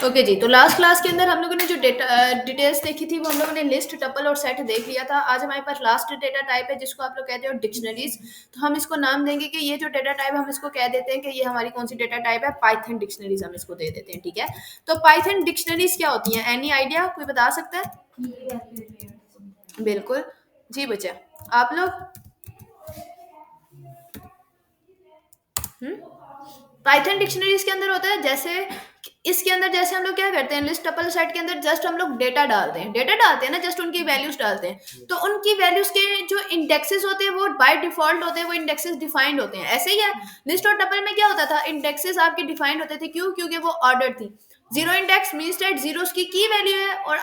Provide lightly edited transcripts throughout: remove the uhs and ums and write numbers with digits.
Okay जी, तो last class के अंदर हम लोगों ने जो डिटेल्स देखी थी, वो हम लोगों ने लिस्ट, टपल और सेट देख लिया था। आज हमारे पास लास्ट डेटा टाइप है, जिसको आप लोग कहते हो डिक्शनरीज। तो हम इसको नाम देंगे कि ये जो डेटा टाइप हम इसको कह देते हैं कि ये हमारी कौन सी डेटा टाइप है, पाइथन डिक्शनरीज हम इसको दे देते हैं। ठीक है, तो पाइथन डिक्शनरीज क्या होती हैं? एनी आइडिया, कोई बता सकता है? बिल्कुल जी बच्चा, आप लोग। पाइथन डिक्शनरीज के अंदर होता है, जैसे इसके अंदर जैसे हम लोग क्या करते हैं, लिस्ट टपल सेट के अंदर जस्ट हम लोग डेटा डालते हैं ना, जस्ट उनकी वैल्यूज डालते हैं। तो उनकी वैल्यूज के जो इंडेक्सेस होते हैं वो बाय डिफॉल्ट होते हैं, वो इंडेक्सेस डिफाइंड होते हैं। ऐसे ही है, लिस्ट और टपल में क्या होता था, इंडेक्सेस आपके डिफाइंड होते थे। क्यों? क्योंकि वो ऑर्डर थी। Zero index means that zeros की वैल्यू है, और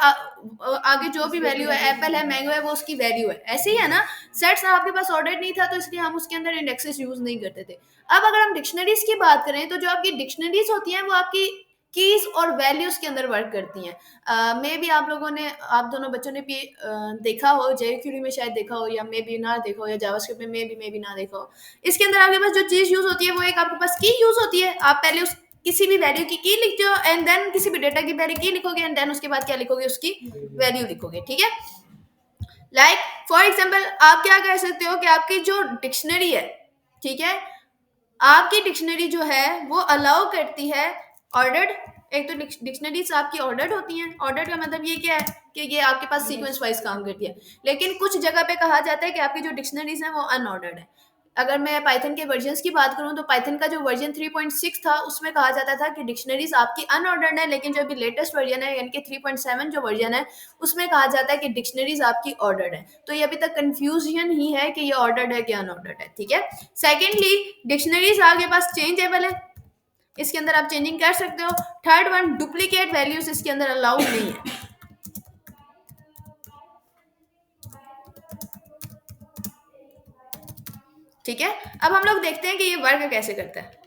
आगे जो भी वैल्यू है, एप्पल है, मैंगो है, वो उसकी वैल्यू है। ऐसे ही है ना, सेट्स आपके पास ऑर्डर नहीं था, तो इसलिए हम उसके अंदर इंडेक्सेस यूज नहीं करते थे। अब अगर हम डिक्शनरीज की बात करें, तो जो आपकी डिक्शनरीज होती हैं वो आपकी कीज और वैल्यूज के अंदर वर्क करती हैं। मे बी आप लोगों ने, आप दोनों बच्चों ने भी देखा हो, जेक्यूरी में शायद देखा हो, या मे बी ना देखा हो, या जावास्क्रिप्ट में मे बी ना देखा हो। इसके अंदर आपके पास जो चीज यूज होती है, वो एक आपके पास की यूज होती है। आप पहले उस किसी भी वैल्यू की लिखते हो, एंड देन किसी भी डेटा की पहले की लिखोगे, एंड देन उसके बाद क्या लिखोगे, उसकी वैल्यू लिखोगे। ठीक है, लाइक फॉर एग्जाम्पल आप क्या कह सकते हो कि आपकी जो डिक्शनरी है, ठीक है, आपकी डिक्शनरी जो है वो अलाउ करती है ऑर्डर्ड। एक तो डिक्शनरीज आपकी ऑर्डर्ड होती हैं। ऑर्डर्ड का मतलब ये क्या है कि ये आपके पास सीक्वेंस वाइज काम करती है। लेकिन कुछ जगह पे कहा जाता है कि आपकी जो डिक्शनरीज हैं वो अनऑर्डर्ड है। अगर मैं पाइथन के वर्जन्स की बात करूं, तो पाइथन का जो वर्जन 3.6 था, उसमें कहा जाता था कि डिक्शनरीज आपकी अनऑर्डर्ड है। लेकिन जो अभी लेटेस्ट वर्जन है, यानी कि 3.7 जो वर्जन है, उसमें कहा जाता है कि डिक्शनरीज आपकी ऑर्डर्ड है। तो ये अभी तक कंफ्यूजन ही है कि ये ऑर्डर्ड है कि अनऑर्डर्ड है। ठीक है, सेकेंडली, डिक्शनरीज आपके पास चेंजेबल है, इसके अंदर आप चेंजिंग कर सकते हो। थर्ड वन, डुप्लीकेट वैल्यूज इसके अंदर अलाउड नहीं है। ठीक है, अब हम लोग देखते हैं कि ये वर्क कैसे करता है।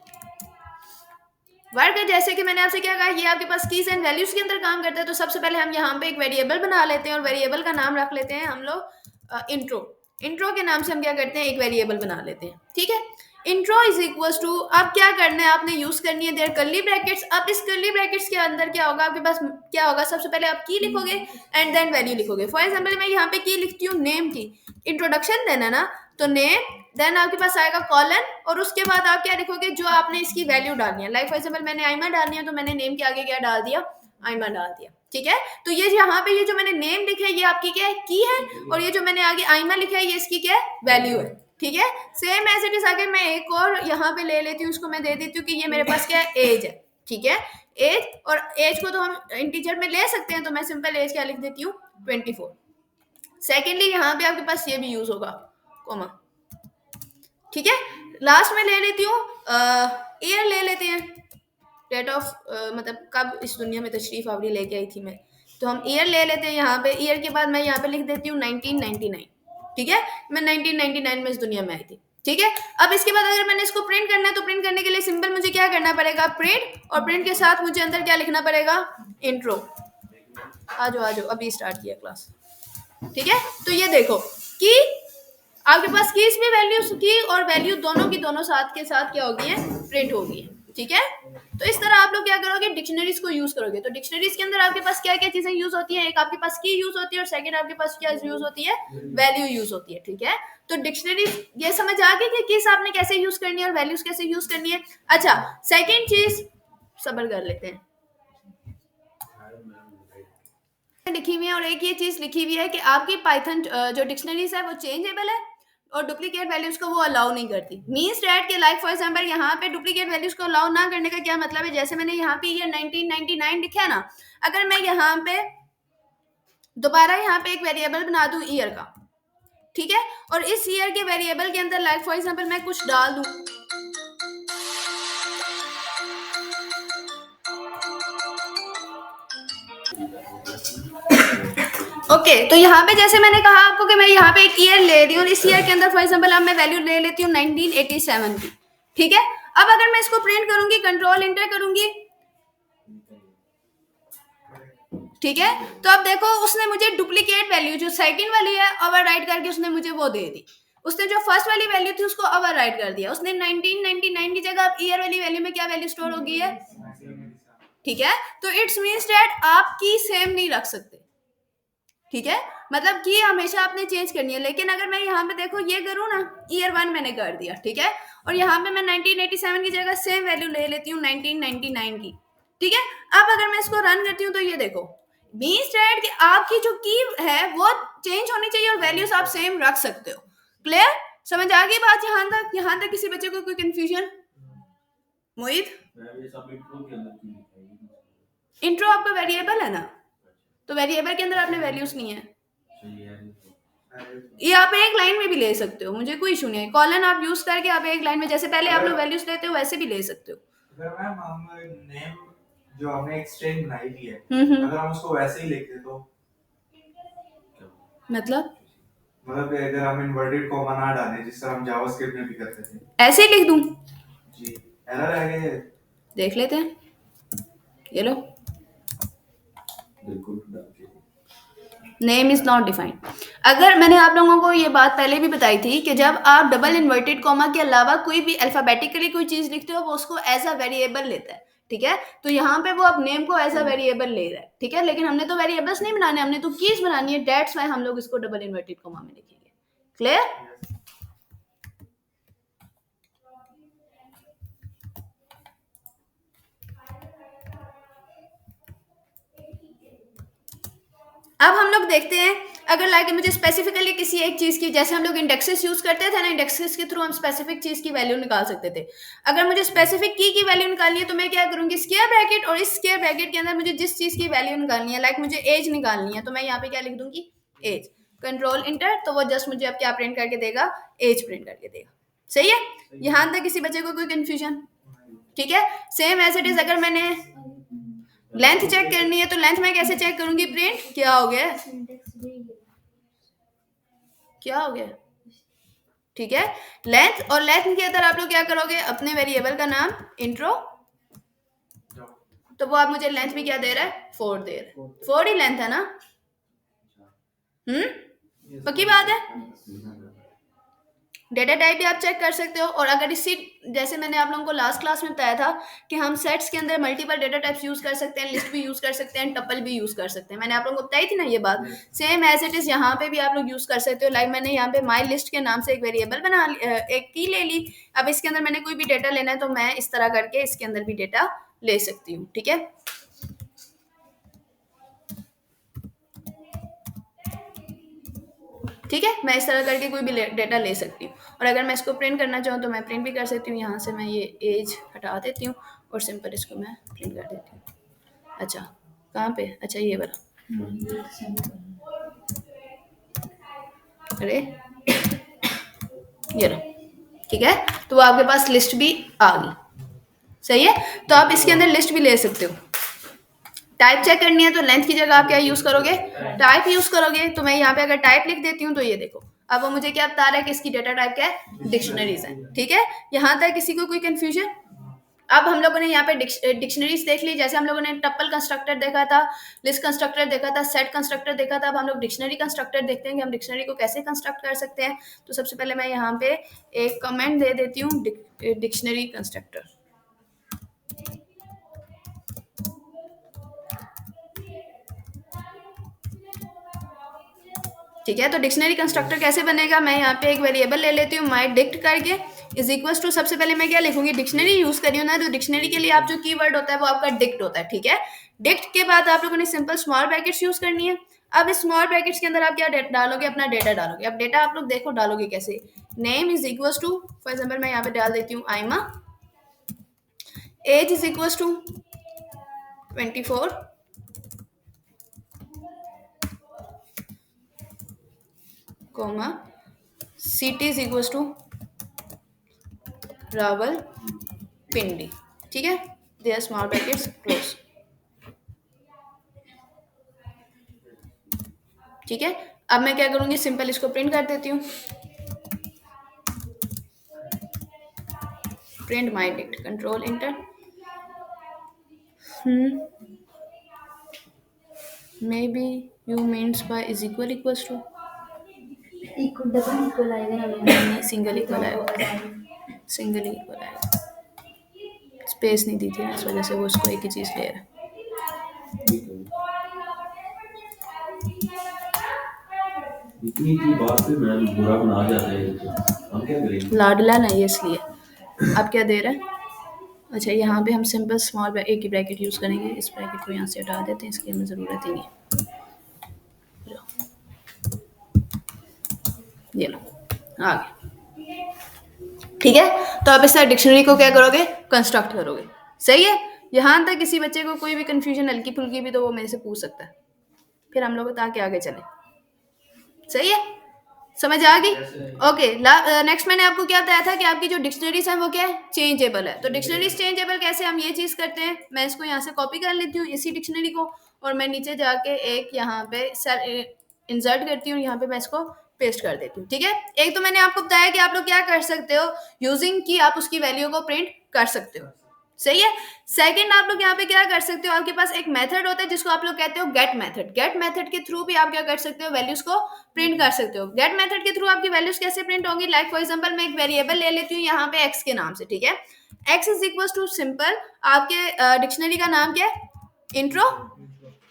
वर्क जैसे कि मैंने आपसे क्या कहा, ये आपके पास कीज एंड वैल्यूज के अंदर काम करता है। तो सबसे पहले हम यहाँ पे एक वेरिएबल बना लेते हैं, और वेरिएबल का नाम रख लेते हैं हम लोग इंट्रो। इंट्रो के नाम से हम क्या करते हैं, एक वेरिएबल बना लेते हैं। ठीक है, इंट्रो इज इक्वल टू, अब क्या करना है, आपने यूज करनी है देयर कर्ली ब्रैकेट्स। अब इस कर्ली ब्रैकेट्स के अंदर क्या होगा, आपके पास क्या होगा, सबसे पहले आप की लिखोगे, एंड देन वैल्यू लिखोगे। फॉर एग्जाम्पल मैं यहाँ पे की लिखती हूँ नेम की, इंट्रोडक्शन देना ना, तो नेम, देन आपके पास आएगा कॉलन, और उसके बाद आप क्या लिखोगे, जो आपने इसकी वैल्यू डालनी है। लाइक फॉर एग्जाम्पल मैंने आइमा डालनी है, तो मैंने नेम के आगे क्या डाल दिया, आइमा डाल दिया। ठीक है, तो ये यहाँ पे ये जो मैंने नेम लिखा है, ये आपकी क्या है, की है, और ये जो मैंने आगे आइमा लिखा है, ये इसकी क्या है, वैल्यू है। ठीक है, सेम एज इट इज। आगे मैं एक और यहाँ पे ले लेती हूँ, उसको मैं दे देती हूँ कि ये मेरे पास क्या है, एज है। ठीक है, एज, और एज को तो हम इंटीजर में ले सकते हैं, तो मैं सिंपल एज क्या लिख देती हूँ, 24। सेकेंडली, यहाँ पे आपके पास ये भी यूज होगा, कोमा। ठीक है, लास्ट में ले लेती हूँ ईयर ले लेते हैं, डेट ऑफ मतलब कब इस दुनिया में तशरीफ आवरी लेके आई थी मैं। तो हम ईयर ले लेते हैं यहाँ पे। ईयर के बाद मैं यहाँ पे लिख देती हूँ 1999। ठीक है, मैं 1999 में इस दुनिया में आई थी। ठीक है, अब इसके बाद अगर मैंने इसको प्रिंट करना है, तो प्रिंट करने के लिए सिंपल मुझे क्या करना पड़ेगा, प्रिंट, और प्रिंट के साथ मुझे अंदर क्या लिखना पड़ेगा, इंट्रो। आ जाओ, अभी स्टार्ट किया क्लास। ठीक है, तो ये देखो कि आपके पास की इसमें वैल्यू की और वैल्यू दोनों की दोनों साथ के साथ क्या होगी है, प्रिंट होगी। ठीक है, तो इस तरह आप लोग क्या करोगे, डिक्शनरीज को यूज करोगे। तो डिक्शनरीज के अंदर आपके पास क्या क्या चीजें यूज होती हैं, एक आपके पास की यूज होती है, और सेकंड आपके पास क्या यूज होती है, वैल्यू यूज होती है। ठीक है, तो डिक्शनरीज ये समझ आ गई कि किस आपने कैसे यूज करनी है और वैल्यूज कैसे यूज करनी है। अच्छा, सेकेंड चीज, सबर कर लेते हैं, लिखी हुई है, और एक ये चीज लिखी हुई है कि आपकी पाइथन जो डिक्शनरीज है वो चेंजेबल है, और डुप्लीकेट वैल्यूज को वो अलाउ नहीं करती। मीन्स डैट के लाइक फॉर एग्जांपल यहाँ पे डुप्लीकेट वैल्यूज को अलाउ ना करने का क्या मतलब है, जैसे मैंने यहाँ पे ये 1999 लिखा है ना, अगर मैं यहाँ पे दोबारा यहाँ पे एक वेरिएबल बना दूं ईयर का, ठीक है, और इस ईयर के वेरिएबल के अंदर लाइक फॉर एग्जांपल मैं कुछ डाल दूं, ओके, तो यहाँ पे जैसे मैंने कहा आपको कि मैं यहाँ पे एक ईयर ले रही हूँ, इस ईयर के अंदर फॉर एग्जांपल अब मैं वैल्यू ले लेती हूँ 1987 की। ठीक है, अब अगर मैं इसको प्रिंट करूंगी, कंट्रोल इंटर करूंगी, ठीक है, तो अब देखो उसने मुझे डुप्लीकेट वैल्यू जो सेकंड वाली है ओवर राइट करके उसने मुझे वो दे दी। उसने जो फर्स्ट वाली वैल्यू थी उसको ओवर राइट कर दिया। उसने 1999 की जगह अब ईयर वाली वैल्यू में क्या वैल्यू स्टोर हो गई है, ठीक है, तो इट्स मीन्स डैट आप की सेम नहीं रख सकते, ठीक है, मतलब की हमेशा आपने चेंज करनी है। लेकिन अगर मैं यहाँ पे देखो ये करूँ ना, ईयर 1 मैंने कर दिया, ठीक है, और यहाँ पे मैं 1987 की जगह सेम वैल्यू ले लेती हूँ 1999 की, ठीक है। अब अगर मैं इसको रन करती हूँ तो ये देखो, मीन्स डैट कि आपकी जो की है वो चेंज होनी चाहिए और वैल्यूज आप सेम रख सकते हो। क्लियर, समझ आ गई बात यहाँ तक? यहाँ तक किसी बच्चे को कोई कंफ्यूजन? मोहित, इंट्रो आपका वेरिएबल है ना, तो वेरिएबल के अंदर आपने वैल्यूज नहीं है, ये आप एक लाइन में भी ले सकते हो, मुझे कोई इशू नहीं है। कॉलन आप यूज करके आप एक लाइन में, जैसे पहले आप लोग वैल्यूज लेते हो वैसे भी ले सकते हो। अगर मैम हम नेम जो हमने एक स्ट्रिंग बनाई थी है, अगर हम उसको वैसे ही लिखते तो मतलब अगर हम इन्वर्टेड कॉमा ना डालें जिस तरह हम जावास्क्रिप्ट में भी करते थे, ऐसे ही लिख दूं जी, एरर आएगा, देख लेते हैं, ये लो, नेम इज नॉट डिफाइंड। अगर मैंने आप लोगों को ये बात पहले भी बताई थी कि जब आप डबल इन्वर्टेड कॉमा के अलावा कोई भी अल्फाबेटिकली कोई चीज लिखते हो वो उसको एज अ वेरिएबल लेता है, ठीक है, तो यहाँ पे वो अब नेम को एज अ वेरिएबल ले रहा है, ठीक है, लेकिन हमने तो वेरिएबल्स नहीं बनाने, हमने तो कीज बनानी है, दैट्स व्हाई हम लोग इसको डबल इन्वर्टेड कॉमा में लिखेंगे। क्लियर? अब हम लोग देखते हैं, अगर लाइक मुझे स्पेसिफिकली किसी एक चीज की, जैसे हम लोग इंडेक्सेस यूज करते थे ना, इंडेक्सेस के थ्रू हम स्पेसिफिक चीज की वैल्यू निकाल सकते थे। अगर मुझे स्पेसिफिक की वैल्यू निकालनी है तो मैं क्या करूंगी, स्क्वायर ब्रैकेट, और इस स्क्वायर ब्रैकेट के अंदर मुझे जिस चीज की वैल्यू निकालनी है, लाइक मुझे एज निकालनी है, तो मैं यहाँ पे क्या लिख दूंगी, एज, कंट्रोल इंटर, तो वो जस्ट मुझे अब क्या प्रिंट करके देगा, एज प्रिंट करके देगा। सही है, यहां तक किसी बच्चे को कोई कंफ्यूजन? ठीक है, सेम एज इट इज। अगर मैंने लेंथ चेक करनी है तो लेंथ में कैसे चेक करूंगी, प्रिंट, क्या हो गया, क्या हो गया, ठीक है, लेंथ, और लेंथ के अंदर आप लोग क्या करोगे, अपने वेरिएबल का नाम इंट्रो, तो वो आप मुझे लेंथ भी क्या दे रहा है, 4 दे रहा है, 4 ही लेंथ है ना, पक्की बात है। डेटा टाइप भी आप चेक कर सकते हो, और अगर इसी, जैसे मैंने आप लोगों को लास्ट क्लास में बताया था कि हम सेट्स के अंदर मल्टीपल डेटा टाइप्स यूज कर सकते हैं, लिस्ट भी यूज कर सकते हैं, टपल भी यूज कर सकते हैं, मैंने आप लोगों को बताई थी ना ये बात, सेम एज इट इज यहाँ पे भी आप लोग यूज कर सकते हो। लाइक मैंने यहाँ पे माई लिस्ट के नाम से एक वेरिएबल बना एक की ले ली, अब इसके अंदर मैंने कोई भी डेटा लेना है तो मैं इस तरह करके इसके अंदर भी डेटा ले सकती हूँ, ठीक है। ठीक है, मैं इस तरह करके कोई भी डेटा ले सकती हूँ, और अगर मैं इसको प्रिंट करना चाहूँ तो मैं प्रिंट भी कर सकती हूँ। यहाँ से मैं ये एज हटा देती हूँ और सिंपल इसको मैं प्रिंट कर देती हूँ। अच्छा, कहाँ पे, अच्छा ये वाला, अरे ये रहा, ठीक है, तो आपके पास लिस्ट भी आ गई, सही है, तो आप इसके अंदर लिस्ट भी ले सकते हो। टाइप चेक करनी है तो लेंथ की जगह आप क्या यूज करोगे, टाइप यूज करोगे, तो मैं यहाँ पे अगर टाइप लिख देती हूँ तो ये देखो, अब वो मुझे क्या बता रहा है कि इसकी डेटा टाइप क्या है, डिक्शनरीज है, ठीक है। यहाँ तक किसी को कोई कंफ्यूजन? अब हम लोगों ने यहाँ पे डिक्शनरीज देख ली, जैसे हम लोगों ने टप्पल कंस्ट्रक्टर देखा था, लिस्ट कंस्ट्रक्टर देखा था, सेट कंस्ट्रक्टर देखा था, अब हम लोग डिक्शनरी कंस्ट्रक्टर देखते हैं कि हम डिक्शनरी को कैसे कंस्ट्रक्ट कर सकते हैं। तो सबसे पहले मैं यहाँ पे एक कमेंट दे देती हूँ, डिक्शनरी कंस्ट्रक्टर, ठीक है। तो डिक्शनरी कंस्ट्रक्टर कैसे बनेगा, मैं यहाँ पे एक वेरिएबल ले लेती हूँ माई डिक्ट करके, इज इक्वल टू, सबसे पहले मैं क्या लिखूंगी, डिक्शनरी यूज करी हूँ ना, तो डिक्शनरी के लिए आप जो कीवर्ड होता है वो आपका डिक्ट होता है, ठीक है। डिक्ट के बाद आप लोगों ने सिंपल स्मॉल ब्रैकेट्स यूज करनी है। अब इस स्मॉल ब्रैकेट्स के अंदर आप क्या डालोगे, अपना डेटा डालोगे। अब डेटा आप लोग देखो डालोगे कैसे, name is equal to, for example मैं यहाँ पे डाल देती हूँ Aima, age is equal to 24, comma, city is equal to Rawalpindi, ठीक है, they are small brackets close, ठीक है। अब मैं क्या करूंगी, सिंपल इसको प्रिंट कर देती हूँ, print my dict, control enter, maybe you means by is equal equals to, double equal आएगा ना, सिंगल इक्वल आएगा, सिंगल इक्वल आएगा, स्पेस नहीं दी थी ना इस वजह से वो उसको एक ही चीज़ ले रहा है। इतनी की बात पे मैम बुरा बना जाते हैं, तो हम क्या करेंगे? लाडला नहीं है इसलिए। अब क्या दे रहा है? अच्छा, यहाँ पे हम सिंपल स्मॉल एक ही ब्रैकेट यूज़ करेंगे। इस ब्रैकेट को यहाँ से हटा देते हैं, इसकी हमें ज़रूरत ही नहीं है। ये लो, आ गया। ठीक है, तो आप इस तरह डिक्शनरी को क्या करोगे, कंस्ट्रक्ट करोगे। सही है। यहाँ तक किसी बच्चे को कोई भी कंफ्यूजन हल्की फुल्की भी तो वो मेरे से पूछ सकता है, फिर हम लोग ताकि आगे चले। सही है, समझ आ गई? ओके, नेक्स्ट मैंने आपको क्या बताया था कि आपकी जो डिक्शनरीज है वो क्या है, चेंजेबल है। तो डिक्शनरीज चेंजेबल कैसे, हम ये चीज करते हैं, मैं इसको यहाँ से कॉपी कर लेती हूँ इसी डिक्शनरी को, और मैं नीचे जाके एक यहाँ पे इंसर्ट करती हूँ, यहाँ पे मैं इसको पेस्ट कर देती हूँ। ठीक है, एक तो मैंने आपको बताया कि आप लोग क्या कर सकते हो, यूजिंग की आप उसकी वैल्यू को प्रिंट कर सकते हो। सही है। सेकंड, आप लोग यहाँ पे क्या कर सकते हो, आपके पास एक मेथड होता है जिसको आप लोग कहते हो गेट मेथड। गेट मेथड के थ्रू भी आप क्या कर सकते हो, वैल्यूज को प्रिंट कर सकते हो। गेट मेथड के थ्रू आपकी वैल्यूज कैसे प्रिंट होंगी, लाइक फॉर एग्जांपल मैं एक वेरिएबल ले लेती हूँ यहाँ पे x के नाम से। ठीक है, x is equal to simple, आपके डिक्शनरी का नाम क्या है, इंट्रो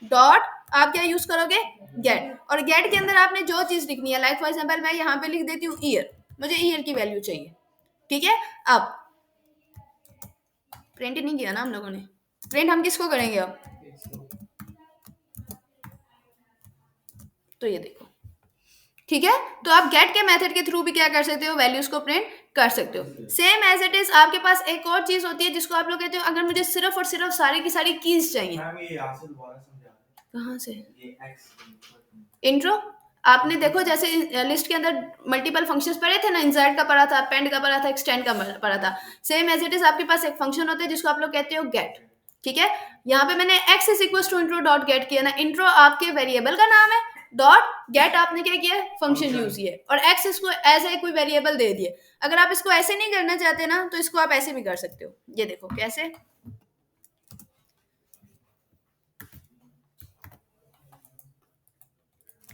डॉट, आप क्या यूज करोगे, गेट। और गेट के अंदर आपने जो चीज लिखनी है, लाइक फॉर एग्जांपल मैं यहाँ पे लिख देती हूँ ईयर, मुझे ईयर की वैल्यू चाहिए। ठीक है, अब प्रिंट नहीं किया ना हम लोगों ने, प्रिंट हम किसको करेंगे अब, तो ये देखो। ठीक है, तो आप गेट के मेथड के थ्रू भी क्या कर सकते हो, वैल्यूज को प्रिंट कर सकते हो। सेम एज इट इज आपके पास एक और चीज होती है जिसको आप लोग कहते हो, अगर मुझे सिर्फ और सिर्फ सारी की सारी कीज चाहिए। कहाँ से, इंट्रो। आपने देखो जैसे लिस्ट के अंदर मल्टीपल फंक्शंस पढ़े थे ना, इंसर्ट का पढ़ा था, पेंड का पढ़ा था, एक्सटेंड का पढ़ा था। सेम एज इट इज आपके पास एक फंक्शन होता है जिसको आप लोग कहते हो गेट। ठीक है, यहाँ पे मैंने x is equal to intro dot get किया ना, इंट्रो आपके वेरिएबल का नाम है, डॉट गेट आपने क्या किया, फंक्शन यूज किया, और x इसको एज ए कोई वेरिएबल दे दिए। अगर आप इसको ऐसे नहीं करना चाहते ना, तो इसको आप ऐसे भी कर सकते हो। ये देखो कैसे,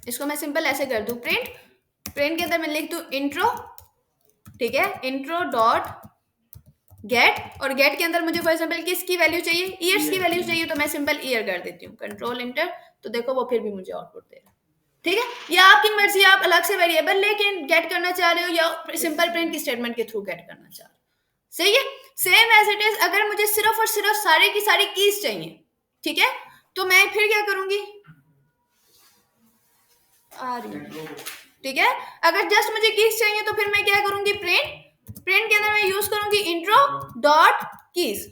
इसको मैं सिंपल ऐसे कर दूं, प्रिंट, प्रिंट के अंदर मैं लिख दूं इंट्रो। ठीक है, इंट्रो डॉट गेट, और गेट के अंदर मुझे फॉर एग्जांपल किसकी वैल्यू चाहिए, ईयर्स की वैल्यू चाहिए, तो मैं सिंपल ईयर कर देती हूँ, कंट्रोल इंटर, तो देखो वो फिर भी मुझे आउटपुट दे रहा है। ठीक है, या आपकी मर्जी, आप अलग से वेरिएबल लेके गेट करना चाह रहे हो या सिंपल प्रिंट की स्टेटमेंट के थ्रू गेट करना चाह रहे हो। सही है। सेम एज इट इज, अगर मुझे सिर्फ और सिर्फ सारे की सारी कीज चाहिए, ठीक है, तो मैं फिर क्या करूंगी, आ रही हूँ। ठीक है, अगर जस्ट मुझे कीज चाहिए तो फिर मैं क्या करूंगी, प्रिंट, प्रिंट के अंदर मैं यूज करूंगी इंट्रो डॉट कीज,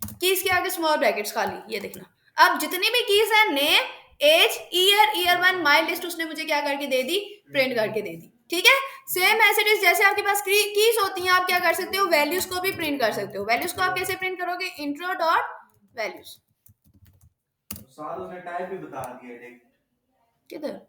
कीज के आगे स्मॉल ब्रैकेट्स खाली, ये देखना। अब जितनी भी कीज है, name, age, year, year one, my list, उसने मुझे क्या करके दे दी, प्रिंट करके दे दी। ठीक है, सेम एज इट इज, जैसे आपके पास कीज होती हैं, आप क्या कर सकते हो, वैल्यूज को भी प्रिंट कर सकते हो। वैल्यूज को आप कैसे प्रिंट करोगे, इंट्रो डॉट वैल्यूज, साथ उसने टाइप भी बता दिया, किधर,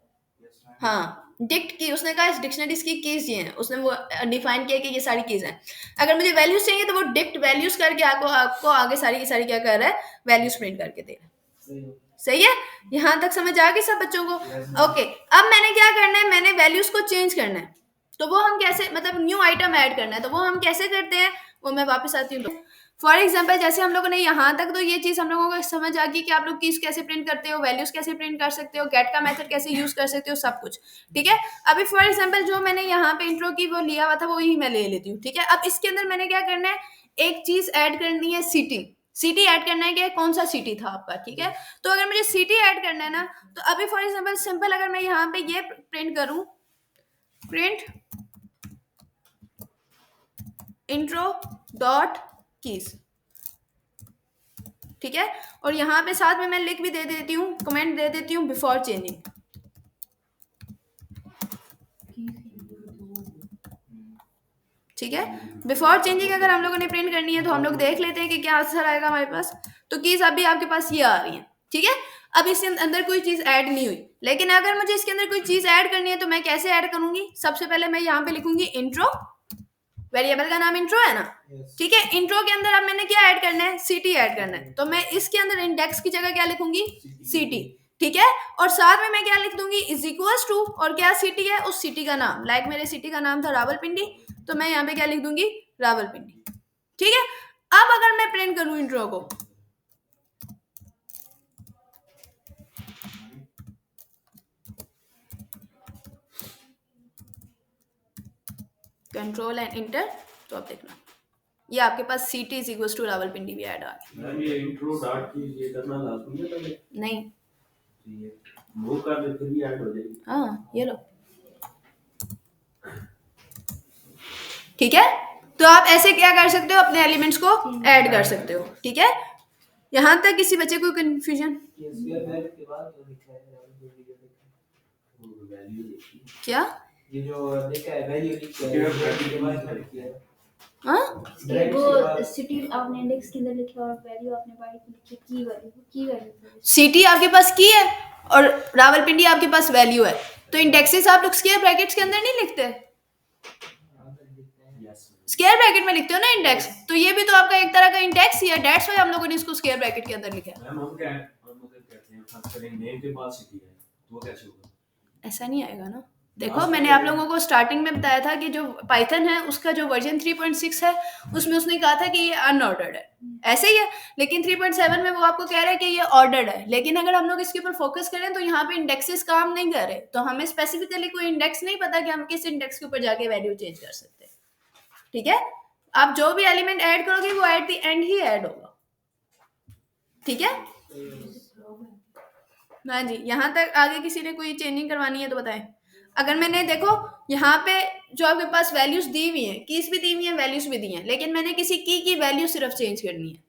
हाँ डिक्ट की, उसने कहा इस डिक्शनरीज की कीज ये हैं, उसने वो डिफाइन किया कि ये सारी कीज हैं। अगर मुझे वैल्यूज चाहिए तो वो डिक्ट वैल्यूज करके आपको आगे सारी की सारी क्या कर रहा है, वैल्यूज प्रिंट करके दे रहा है। सही है, यहाँ तक समझ आ गई सब बच्चों को? ओके, अब मैंने क्या करना है, मैंने वैल्यूज को चेंज करना है, तो वो हम कैसे, मतलब न्यू आइटम ऐड करना है, तो वो हम कैसे करते हैं, वो मैं वापस आती हूँ। फॉर एग्जाम्पल, जैसे हम लोगों ने यहाँ तक तो ये चीज हम लोगों को समझ आ गई कि आप लोग कीज कैसे प्रिंट करते हो, वैल्यूज कैसे प्रिंट कर सकते हो, गेट का मेथड कैसे यूज कर सकते हो, सब कुछ। ठीक है, अभी फॉर एग्जाम्पल जो मैंने यहाँ पे इंट्रो की वो लिया हुआ था, वो ही मैं ले लेती हूँ। ठीक है, अब इसके अंदर मैंने क्या करना है, एक चीज ऐड करनी है, सिटी, सिटी ऐड करना है, कि कौन सा सिटी था आपका। ठीक है, तो अगर मुझे सिटी ऐड करना है ना, तो अभी फॉर एग्जाम्पल सिंपल अगर मैं यहाँ पे ये प्रिंट करूँ, प्रिंट इंट्रो डॉट कीज, ठीक है, और यहाँ पे साथ में मैं लिख भी दे देती हूँ, कमेंट दे देती हूँ, बिफोर चेंजिंग। ठीक है, बिफोर चेंजिंग अगर हम लोगों ने प्रिंट करनी है तो हम लोग देख लेते हैं कि क्या आंसर आएगा हमारे पास। तो कीज अभी आपके पास ये आ रही है। ठीक है, अब इसके अंदर कोई चीज ऐड नहीं हुई, लेकिन अगर मुझे इसके अंदर कोई चीज ऐड करनी है तो मैं कैसे ऐड करूंगी, सबसे पहले मैं यहाँ पे लिखूंगी इंट्रो, वेरिएबल का नाम इंट्रो है ना। ठीक है, इंट्रो के अंदर अब मैंने क्या ऐड करना है, सिटी ऐड करना है, तो मैं इसके अंदर इंडेक्स की जगह क्या लिखूंगी, सिटी। ठीक है, और साथ में मैं क्या लिख दूंगी, इज इक्वल्स टू, और क्या सिटी है, उस सिटी का नाम, लाइक मेरे सिटी का नाम था रावलपिंडी, तो मैं यहाँ पे क्या लिख दूंगी, रावलपिंडी। ठीक है, अब अगर मैं प्रिंट करूं इंट्रो को, कंट्रोल एंड इंटर, तो आप देखना ये आपके पास CT is equal to Rawalpindi भी ऐड आ गया। मैम ये इंट्रो डॉट की ये करना लाजमी है पहले? नहीं, ये मूव कर दे फिर भी ऐड हो जाएगी। हाँ ये लो, ठीक है। तो आप ऐसे क्या कर सकते हो, अपने एलिमेंट्स को ऐड कर सकते हो, ठीक है। यहां तक किसी बच्चे को कंफ्यूजन? क्या ये जो लिखा है वैल्यू लिखा है हाँ वो सिटी आपने इंडेक्स के अंदर लिखा और वैल्यू आपने बाइट लिखी, की वैल्यू CT आपके पास की है और रावलपिंडी आपके पास वैल्यू है, तो इंडेक्सेस आप लोग स्क्वायर ब्रैकेट्स के अंदर नहीं लिखते, स्क्वायर ब्रैकेट में लिखते हो ना इंडेक्स, तो ये भी तो आपका एक तरह का इंडेक्स ही है, दैट्स व्हाई हम लोगों ने इसको स्क्वायर ब्रैकेट के अंदर लिखा है। मैम हम कहते हैं खास करें नेम के बाद सिटी है तो वो कैसे होगा? ऐसा नहीं आएगा ना, देखो मैंने आप लोगों को स्टार्टिंग में बताया था कि जो पाइथन है उसका जो वर्जन 3.6 है उसमें उसने कहा था कि ये अनऑर्डर्ड है, ऐसे ही है, लेकिन 3.7 में वो आपको कह रहा है कि ये ऑर्डर्ड है। लेकिन अगर हम लोग इसके ऊपर फोकस करें तो यहाँ पे इंडेक्सेस काम नहीं कर रहे, तो हमें स्पेसिफिकली कोई इंडेक्स नहीं पता कि हम किस इंडेक्स के ऊपर जाके वैल्यू चेंज कर सकते हैं, ठीक है। आप जो भी एलिमेंट ऐड करोगे वो at the and he add होगा, ठीक है। हाँ जी, यहाँ तक आगे किसी ने कोई चेंजिंग करवानी है तो बताएं। अगर मैंने देखो यहाँ पे जो आपके पास वैल्यूज दी हुई हैं, कीज भी दी हुई हैं, वैल्यूज भी दी हैं, लेकिन मैंने किसी की वैल्यू सिर्फ चेंज करनी है।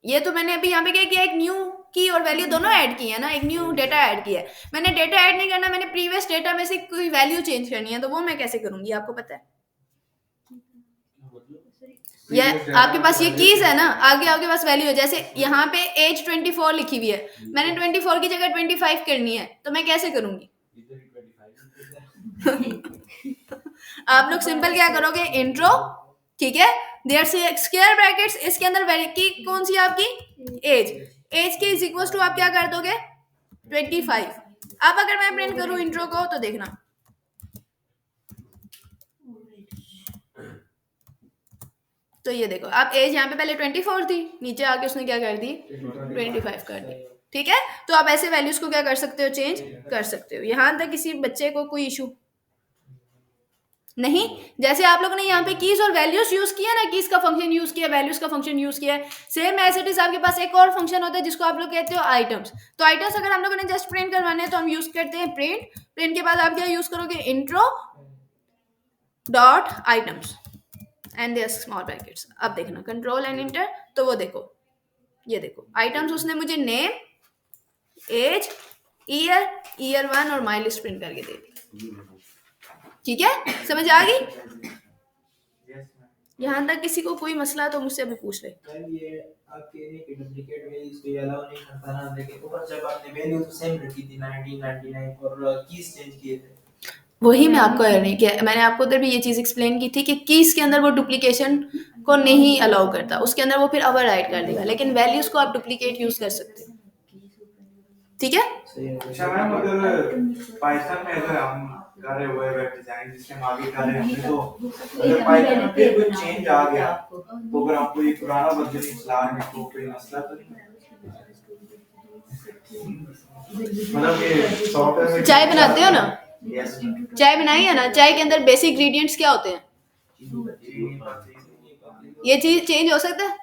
ये तो मैंने अभी यहाँ पे क्या किया, एक न्यू की और वैल्यू दोनों ऐड की है ना, एक न्यू डेटा ऐड किया है। मैंने डेटा ऐड नहीं करना, मैंने प्रीवियस डेटा में से कोई वैल्यू चेंज करनी है, तो वो मैं कैसे करूंगी आपको पता है? ये आपके पास ये कीज है ना, आगे आपके पास वैल्यू है, जैसे यहाँ पे एज 24 लिखी हुई है, मैंने 24 की जगह 25 करनी है, तो मैं कैसे करूंगी? आप लोग सिंपल क्या करोगे, इंट्रो, ठीक है, देयर से स्क्वायर ब्रैकेट्स, इसके अंदर वैल्यू की कौन सी आपकी एज, एज के इज इक्वल टू आप क्या कर दोगे 25। अब अगर मैं प्रिंट करूं इंट्रो को तो देखना, तो ये देखो आप एज यहाँ पे पहले 24 थी, नीचे आके उसने क्या कर दी 25 कर दी, ठीक है। तो आप ऐसे वैल्यूज को क्या कर सकते हो, चेंज कर सकते हो। यहाँ तक किसी बच्चे को कोई इशू नहीं? जैसे आप लोगों ने यहाँ पे कीज और वैल्यूज यूज किया ना, कीज का फंक्शन यूज किया, वैल्यूज का फंक्शन यूज किया, सेम एज इट इज आपके पास एक और फंक्शन होता है जिसको आप लोग कहते हो आइटम्स। तो आइटम्स अगर हम लोगों ने जस्ट प्रिंट करवाने हैं तो हम यूज करते हैं प्रिंट, प्रिंट के बाद आप क्या यूज करोगे, intro dot items and their small brackets. अब देखना कंट्रोल एंड इंटर, तो वो देखो, ये देखो आइटम्स उसने मुझे नेम, एज, ईयर, ईयर 1 और माई लिस्ट प्रिंट करके दे दी, ठीक है, समझ आ गई? यहाँ तक किसी को कोई मसला तो मुझसे अभी पूछ ले। ये आपके डुप्लीकेट वैल्यूज को अलाउ नहीं करता ना, लेकिन ऊपर जब आपने वैल्यू तो सेम रखी थी 1999 और कीज चेंज किए थे, वही मैं आपको नहीं किया, मैंने आपको उधर भी ये चीज एक्सप्लेन की थी कि कीज के अंदर वो डुप्लीकेशन को नहीं अलाउ करता, उसके अंदर वो फिर ओवर राइट कर देगा, लेकिन वैल्यूज को आप डुप्लीकेट यूज कर सकते हो, ठीक है। अच्छा मैम, अगर पाइथन में अगर हम कर रहे हुए वेब डिजाइन जिसके हम आगे कर रहे हैं, तो अगर पाइथन में फिर कोई चेंज आ गया तो अगर हम कोई पुराना वर्जन चला रहे हैं तो कोई मसला तो नहीं? मतलब ये सॉफ्टवेयर में चाय बनाते हो ना, यस चाय बनाई है ना, चाय के अंदर बेसिक इंग्रेडिएंट्स क्या होते हैं, ये चीज चेंज हो सकता है?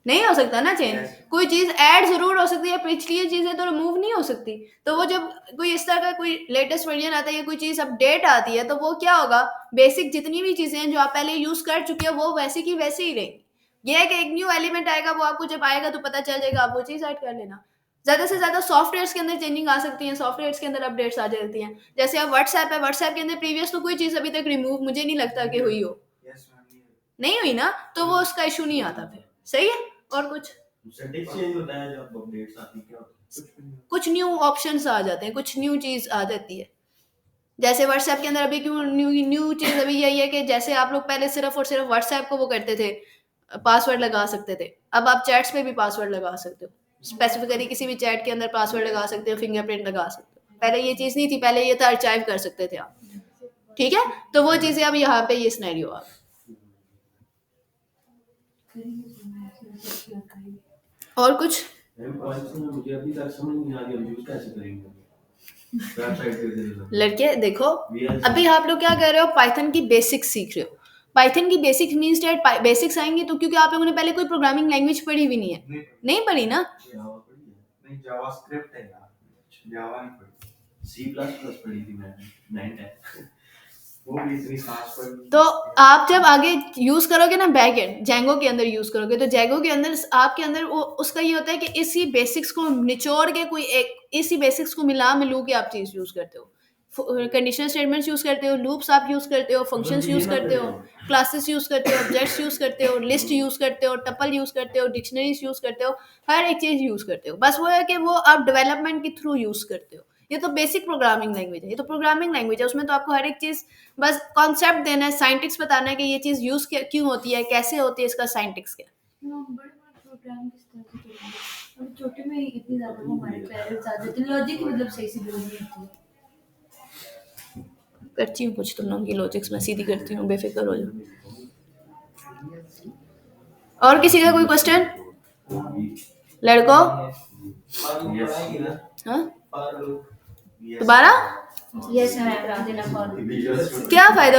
नहीं हो सकता ना चेंज, कोई चीज ऐड जरूर हो सकती है, पिछली चीजें तो रिमूव नहीं हो सकती। तो वो जब कोई इस तरह का कोई लेटेस्ट वर्जन आता है या कोई चीज अपडेट आती है तो वो क्या होगा, बेसिक जितनी भी चीजें हैं जो आप पहले यूज कर चुके हो वो वैसी की वैसी ही रहेंगी। ये है कि एक न्यू एलिमेंट आएगा, वो आपको जब आएगा तो पता चल जाएगा, आप वो चीज ऐड कर लेना। ज्यादा से ज्यादा सॉफ्टवेयर के अंदर चेंजिंग आ सकती है, सॉफ्टवेयर के अंदर अपडेट्स आ जाती हैं। जैसे अब व्हाट्सएप है, व्हाट्सएप के अंदर प्रीवियस तो कोई चीज अभी तक रिमूव मुझे नहीं लगता कि हुई हो, यस मैम नहीं हुई ना, तो वो उसका इशू नहीं आता फिर, सही है। और कुछ सेटिंग्स चेंज होता है जब अपडेट्स आती है, क्या होता है? कुछ न्यू ऑप्शंस आ जाते हैं, कुछ न्यू चीज आ जाती है। जैसे व्हाट्सएप के अंदर अभी क्यों न्यू चीज अभी यही है कि जैसे आप लोग पहले सिर्फ और सिर्फ व्हाट्सएप को वो करते थे, पासवर्ड लगा सकते थे, अब आप चैट्स पे भी पासवर्ड लगा सकते हो, स्पेसिफिकली किसी भी चैट के अंदर पासवर्ड लगा सकते हो, फिंगरप्रिंट लगा सकते हो। पहले ये चीज नहीं थी, पहले ये था आर्चाइव कर सकते थे आप, ठीक है। तो वो चीजें अब यहाँ पे ये सिनेरियो आ गया। और कुछ मैम पाइथन में मुझे अभी तक समझ नहीं आ रही हम यूज कैसे करेंगे? वेबसाइट पे दे दो। लड़के देखो, VLC अभी आप लोग क्या कर रहे हो, पाइथन की बेसिक्स सीख रहे हो। पाइथन की बेसिक्स मीन्स दैट बेसिक्स आएंगे तो, क्योंकि आप लोगों ने पहले कोई प्रोग्रामिंग लैंग्वेज पढ़ी भी नहीं है, नहीं नहीं पढ़ी ना। जावा पढ़ी है। नहीं जावास्क्रिप्ट है यार, जावा नहीं पढ़ी। C++ पढ़ी थी मैंने 9th। वो भी इतनी सांस पढ़ी। तो आप जब आगे यूज करोगे ना बैक एंड जेंगो के अंदर यूज करोगे, तो जेंगो के अंदर आपके अंदर वो उसका ये होता है कि इसी बेसिक्स को निचोड़ के कोई एक इसी बेसिक्स को मिलू के आप चीज यूज करते हो। कंडीशनल स्टेटमेंट्स यूज करते हो, लूप्स आप यूज करते हो, फंक्शंस यूज करते हो, क्लासेस यूज करते हो, ऑब्जेक्ट्स यूज करते हो, लिस्ट यूज करते हो, टपल यूज करते हो, डिक्शनरीज यूज करते हो, हर एक चीज यूज करते हो। बस वो है कि वो आप डेवलपमेंट के थ्रू यूज करते हो। ये तो बेसिक प्रोग्रामिंग लैंग्वेज है, ये तो प्रोग्रामिंग लैंग्वेज है, उसमें तो आपको हर एक चीज बस कॉन्सेप्ट देना है, साइंटिक्स बताना है कि ये चीज यूज क्यों होती है, कैसे होती है, इसका साइंटिक्स क्या है। बड़े-बड़े प्रोग्राम किस तरह से चलेंगे? अब छोटे में इतनी ज़्यादा वो हमारे पेरेंट्स आ जाते हैं, लॉजिक मतलब सही से बोल नहीं होती है। करती हूँ कुछ तुम लोगों की लॉजिक्स मैं सीधी करती हूँ, बेफिक्र हो जाओ। और किसी का कोई क्वेश्चन लड़कों? पढ़ाएंगे ना हाँ और दोबारा यस मैम, राजेना फॉर क्या फायदा